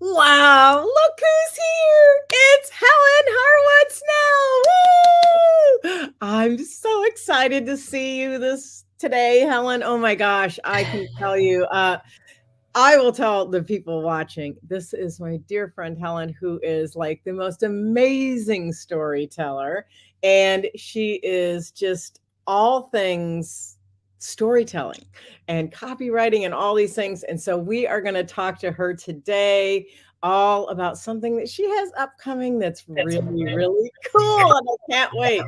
Wow, look who's here. It's Helen Harwood Snell. Woo! I'm so excited to see you this today, Helen. Oh my gosh, I can tell you. I will tell the people watching, this is my dear friend Helen, who is like the most amazing storyteller. And she is just all things storytelling and copywriting and all these things. And so we are going to talk to her today all about something that she has upcoming that's really, really cool. And I can't wait.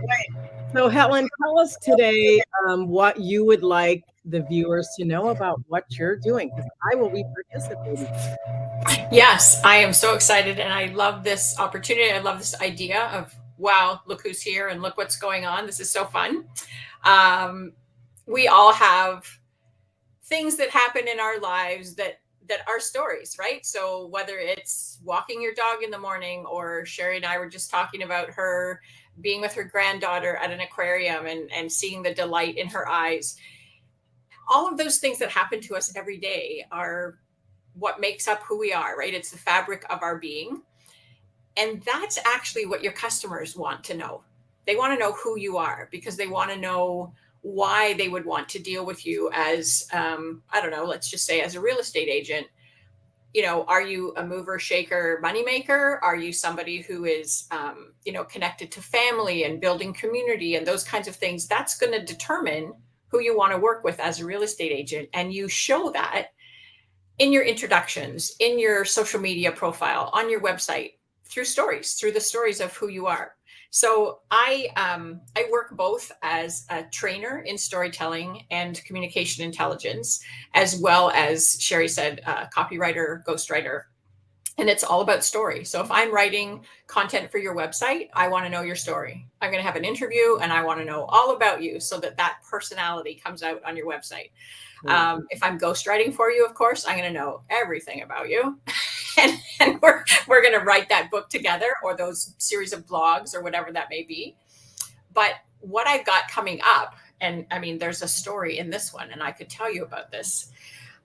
So, Helen, tell us today what you would like the viewers to know about what you're doing, because I will be participating. Yes, I am so excited and I love this opportunity. I love this idea of, wow, look who's here and look what's going on. This is so fun. Um, we all have things that happen in our lives that are stories, right? So whether it's walking your dog in the morning, or Sherry and I were just talking about her being with her granddaughter at an aquarium and seeing the delight in her eyes. All of those things that happen to us every day are what makes up who we are, right? It's the fabric of our being. And that's actually what your customers want to know. They want to know who you are because they want to know why they would want to deal with you as, I don't know, let's just say as a real estate agent. Are you a mover, shaker, moneymaker? Are you somebody who is, connected to family and building community and those kinds of things? That's going to determine who you want to work with as a real estate agent. And you show that in your introductions, in your social media profile, on your website, through stories, through the stories of who you are. So I work both as a trainer in storytelling and communication intelligence, as well as Sherry said, copywriter, ghostwriter. And it's all about story. So if I'm writing content for your website, I want to know your story. I'm going to have an interview and I want to know all about you so that that personality comes out on your website. If I'm ghostwriting for you, of course, I'm going to know everything about you. and we're going to write that book together, or those series of blogs, or whatever that may be. But what I've got coming up, and I mean, there's a story in this one, and I could tell you about this.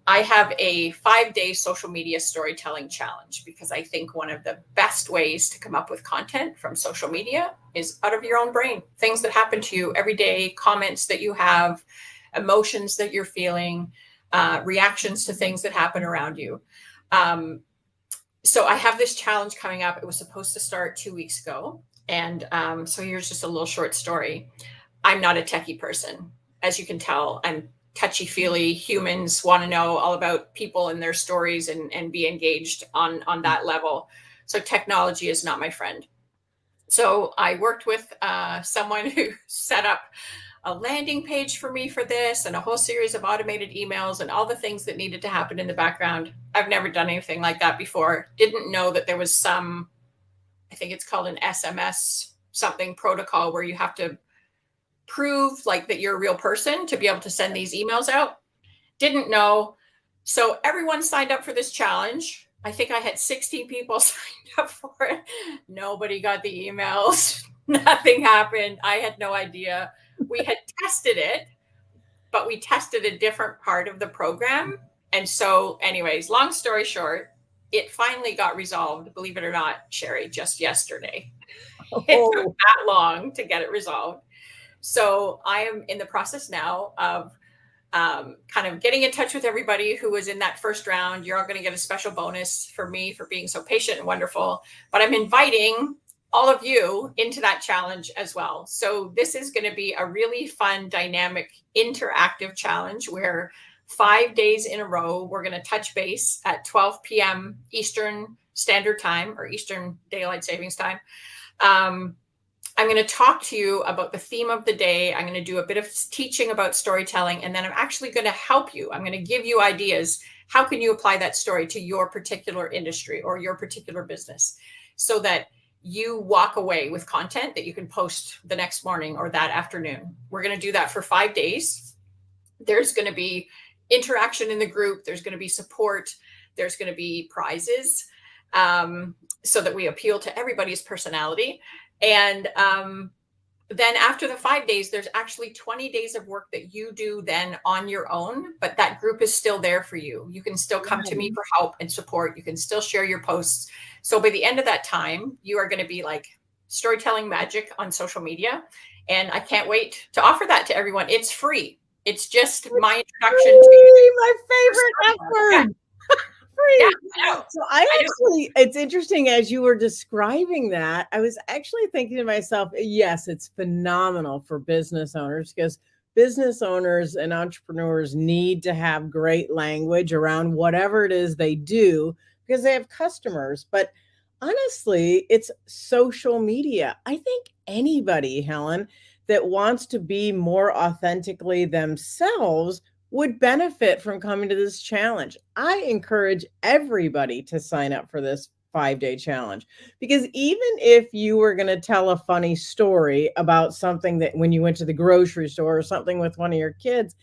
I have a 5-day social media storytelling challenge because I think one of the best ways to come up with content from social media is out of your own brain. Things that happen to you every day, comments that you have, emotions that you're feeling, reactions to things that happen around you. So I have this challenge coming up. It was supposed to start 2 weeks ago. And so here's just a little short story. I'm not a techie person. As you can tell, I'm touchy-feely. Humans want to know all about people and their stories and be engaged on that level. So technology is not my friend. So I worked with someone who set up a landing page for me for this, and a whole series of automated emails and all the things that needed to happen in the background. I've never done anything like that before. Didn't know that there was some, I think it's called an SMS something protocol, where you have to prove like that you're a real person to be able to send these emails out. Didn't know. So everyone signed up for this challenge. I think I had 16 people signed up for it. Nobody got the emails. Nothing happened. I had no idea. We had tested it, but we tested a different part of the program. And so anyways, long story short, it finally got resolved, believe it or not, Sherry, just yesterday. It took that long to get it resolved. So I am in the process now of kind of getting in touch with everybody who was in that first round. You're all going to get a special bonus for me for being so patient and wonderful. But I'm inviting all of you into that challenge as well. So this is going to be a really fun, dynamic, interactive challenge where 5 days in a row, we're going to touch base at 12 p.m. Eastern Standard Time, or Eastern Daylight Savings Time. I'm going to talk to you about the theme of the day. I'm going to do a bit of teaching about storytelling, and then I'm actually going to help you. I'm going to give you ideas. How can you apply that story to your particular industry or your particular business so that you walk away with content that you can post the next morning or that afternoon? We're going to do that for 5 days. There's going to be interaction in the group. There's going to be support. There's going to be prizes, so that we appeal to everybody's personality. And then after the 5 days, there's actually 20 days of work that you do then on your own, but that group is still there for you. You can still come to me for help and support. You can still share your posts. So by the end of that time, you are going to be like storytelling magic on social media. And I can't wait to offer that to everyone. It's free. It's just my introduction to my favorite F word. Yeah, so it's interesting as you were describing that, I was actually thinking to myself, yes, it's phenomenal for business owners because business owners and entrepreneurs need to have great language around whatever it is they do because they have customers. But honestly, it's social media. I think anybody, Helen, that wants to be more authentically themselves would benefit from coming to this challenge. I encourage everybody to sign up for this 5-day challenge because even if you were going to tell a funny story about something that when you went to the grocery store or something with one of your kids,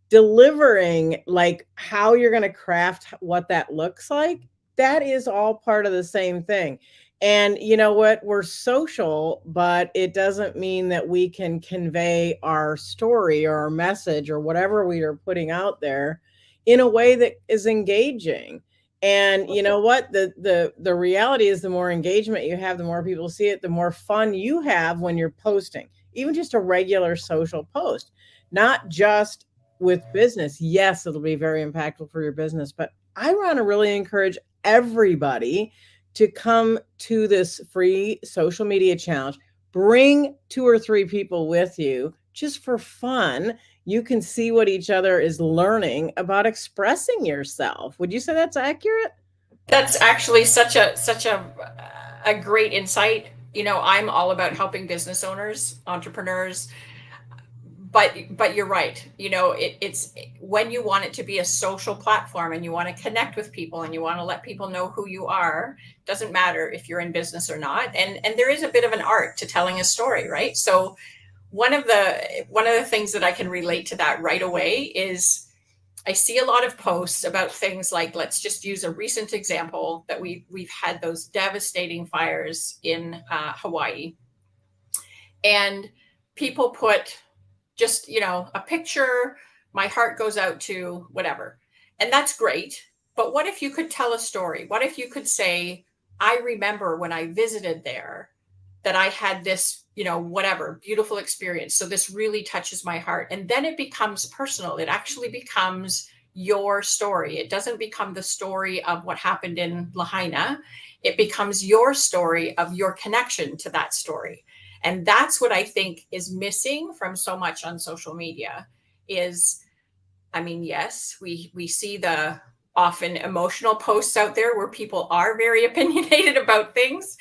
delivering like how you're going to craft what that looks like, that is all part of the same thing. And you know what? We're social, but it doesn't mean that we can convey our story or our message or whatever we are putting out there in a way that is engaging. And you know what? The reality is the more engagement you have, the more people see it, the more fun you have when you're posting, even just a regular social post, not just with business. Yes, it'll be very impactful for your business, but I want to really encourage everybody to come to this free social media challenge. Bring 2 or 3 people with you just for fun. You can see what each other is learning about expressing yourself. Would you say that's accurate? That's actually such a great insight. You know, I'm all about helping business owners, entrepreneurs, but you're right. You know, it's when you want it to be a social platform and you want to connect with people and you want to let people know who you are, doesn't matter if you're in business or not. And there is a bit of an art to telling a story, right? So one of the things that I can relate to that right away is I see a lot of posts about things like, let's just use a recent example that we've had those devastating fires in Hawaii, and people put just, you know, a picture, my heart goes out to whatever. And that's great. But what if you could tell a story? What if you could say, I remember when I visited there that I had this, you know, whatever beautiful experience. So this really touches my heart. And then it becomes personal. It actually becomes your story. It doesn't become the story of what happened in Lahaina. It becomes your story of your connection to that story. And that's what I think is missing from so much on social media is, I mean, yes, we see the often emotional posts out there where people are very opinionated about things,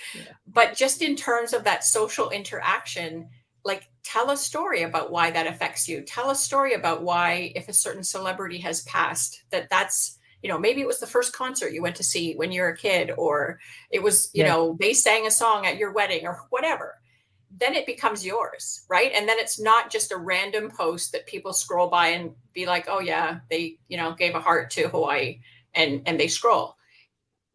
but just in terms of that social interaction, like tell a story about why that affects you. Tell a story about why, if a certain celebrity has passed, that's, you know, maybe it was the first concert you went to see when you were a kid, or it was, you know, they sang a song at your wedding or whatever. Then it becomes yours, right? And then it's not just a random post that people scroll by and be like, oh yeah, they, you know, gave a heart to Hawaii and they scroll.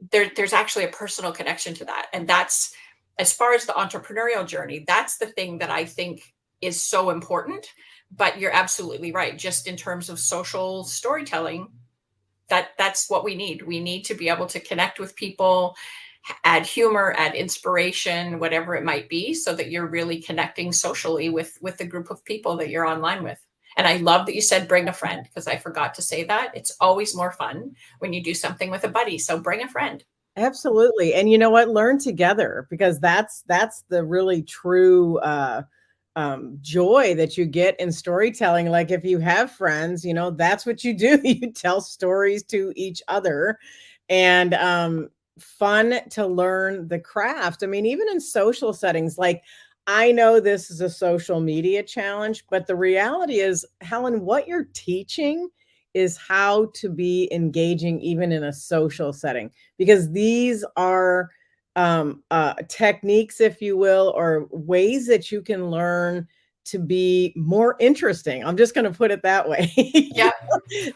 There's actually a personal connection to that. And that's, as far as the entrepreneurial journey, that's the thing that I think is so important. But you're absolutely right. Just in terms of social storytelling, that's what we need. We need to be able to connect with people, add humor, add inspiration, whatever it might be, so that you're really connecting socially with the group of people that you're online with. And I love that you said bring a friend, because I forgot to say that. It's always more fun when you do something with a buddy. So bring a friend. Absolutely. And you know what? Learn together, because that's the really true joy that you get in storytelling. Like if you have friends, you know, that's what you do. You tell stories to each other, and fun to learn the craft. I mean, even in social settings, like I know this is a social media challenge, but the reality is, Helen, what you're teaching is how to be engaging even in a social setting, because these are techniques, if you will, or ways that you can learn to be more interesting. I'm just going to put it that way. Yeah.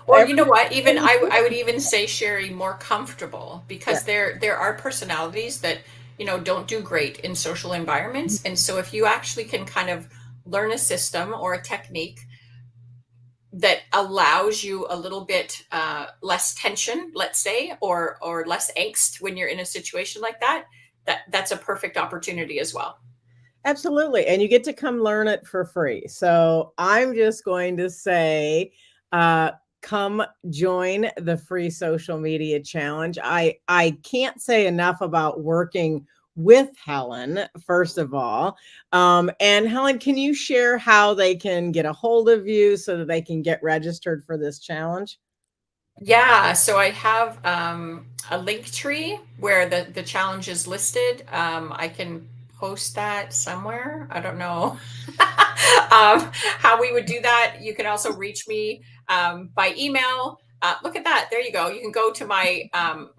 Or you know what? I would even say, Sherry, more comfortable, because there are personalities that don't do great in social environments. And so if you actually can kind of learn a system or a technique that allows you a little bit less tension, let's say, or less angst when you're in a situation like that, that's a perfect opportunity as well. Absolutely. And you get to come learn it for free. So I'm just going to say, come join the free social media challenge. I can't say enough about working with Helen, first of all. And Helen, can you share how they can get a hold of you so that they can get registered for this challenge? Yeah, so I have a link tree where the challenge is listed. I can post that somewhere. I don't know how we would do that. You can also reach me by email. Look at that. There you go. You can go to my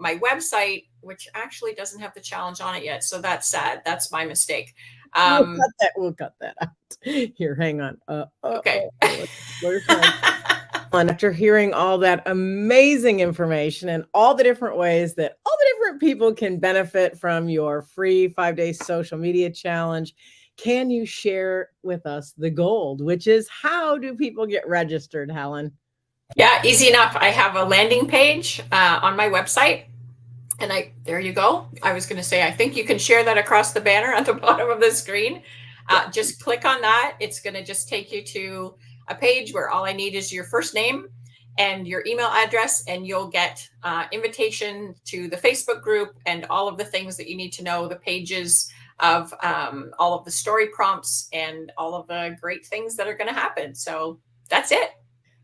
website, which actually doesn't have the challenge on it yet. So that's sad. That's my mistake. We'll cut that out. Here, hang on. Okay. Where's my and after hearing all that amazing information and all the different ways that all the different people can benefit from your free 5-day social media challenge, can you share with us the gold, which is how do people get registered, Helen? Yeah, easy enough. I have a landing page on my website. And there you go. I was going to say, I think you can share that across the banner at the bottom of the screen. Just click on that. It's going to just take you to a page where all I need is your first name and your email address, and you'll get invitation to the Facebook group and all of the things that you need to know, the pages of all of the story prompts and all of the great things that are going to happen. So that's it.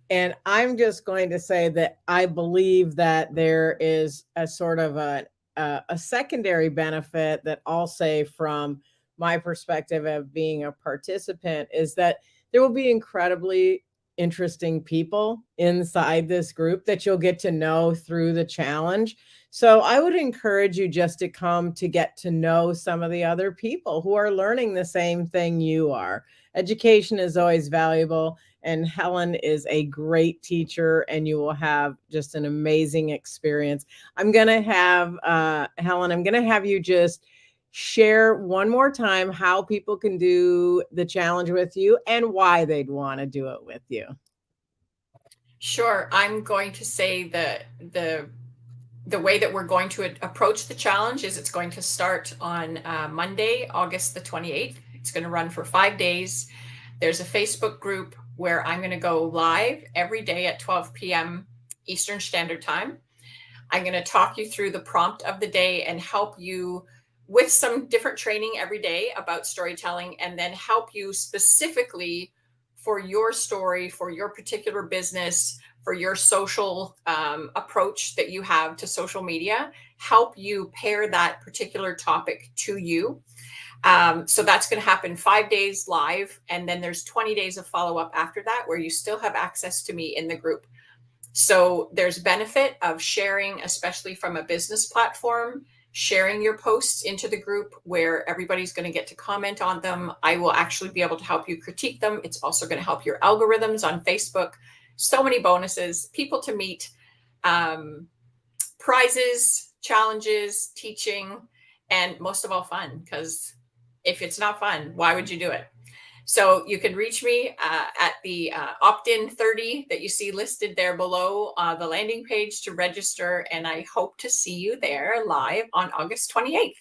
And I'm just going to say that I believe that there is a sort of a secondary benefit that I'll say from my perspective of being a participant is that there will be incredibly interesting people inside this group that you'll get to know through the challenge. So I would encourage you just to come to get to know some of the other people who are learning the same thing you are. Education is always valuable, and Helen is a great teacher, and you will have just an amazing experience. I'm going to have, Helen, I'm going to have you just share one more time how people can do the challenge with you and why they'd want to do it with you. Sure. I'm going to say that the way that we're going to approach the challenge is it's going to start on Monday, August the 28th. It's going to run for 5 days. There's a Facebook group where I'm going to go live every day at 12 p.m. Eastern Standard Time. I'm going to talk you through the prompt of the day and help you with some different training every day about storytelling, and then help you specifically for your story, for your particular business, for your social approach that you have to social media, help you pair that particular topic to you. So that's going to happen 5 days live. And then there's 20 days of follow-up after that, where you still have access to me in the group. So there's benefit of sharing, especially from a business platform, sharing your posts into the group where everybody's going to get to comment on them. I will actually be able to help you critique them. It's also going to help your algorithms on Facebook. So many bonuses, people to meet, prizes, challenges, teaching, and most of all, fun. Because if it's not fun, why would you do it? So you can reach me at the opt-in 30 that you see listed there below the landing page to register. And I hope to see you there live on August 28th.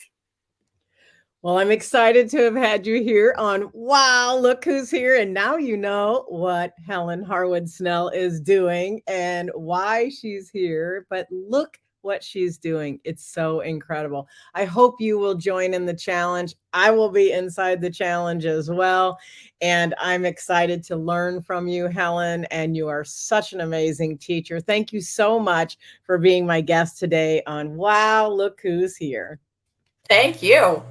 Well, I'm excited to have had you here on Wow, Look Who's Here. And now you know what Helen Harwood Snell is doing and why she's here. But look what she's doing. It's so incredible. I hope you will join in the challenge. I will be inside the challenge as well. And I'm excited to learn from you, Helen. And you are such an amazing teacher. Thank you so much for being my guest today on Wow, Look Who's Here. Thank you.